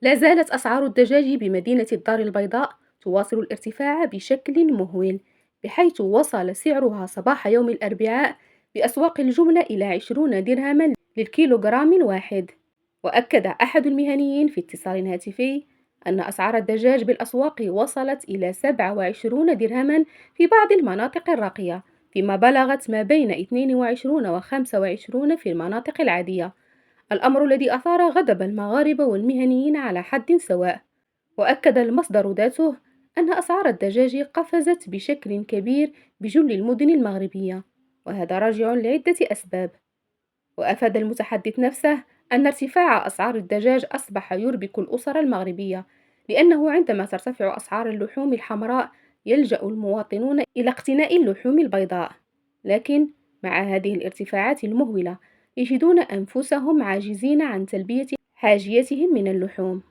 لا زالت أسعار الدجاج بمدينة الدار البيضاء تواصل الارتفاع بشكل مهول، بحيث وصل سعرها صباح يوم الأربعاء بأسواق الجملة إلى 20 درهما للكيلوغرام الواحد. وأكد أحد المهنيين في اتصال هاتفي أن أسعار الدجاج بالأسواق وصلت إلى 27 درهما في بعض المناطق الراقية، فيما بلغت ما بين 22 و 25 في المناطق العادية، الأمر الذي أثار غضب المغاربة والمهنيين على حد سواء. وأكد المصدر ذاته أن أسعار الدجاج قفزت بشكل كبير بجل المدن المغربية، وهذا راجع لعدة أسباب. وأفاد المتحدث نفسه أن ارتفاع أسعار الدجاج أصبح يربك الأسر المغربية، لأنه عندما ترتفع أسعار اللحوم الحمراء يلجأ المواطنون إلى اقتناء اللحوم البيضاء، لكن مع هذه الارتفاعات المهولة يجدون أنفسهم عاجزين عن تلبية حاجيتهم من اللحوم.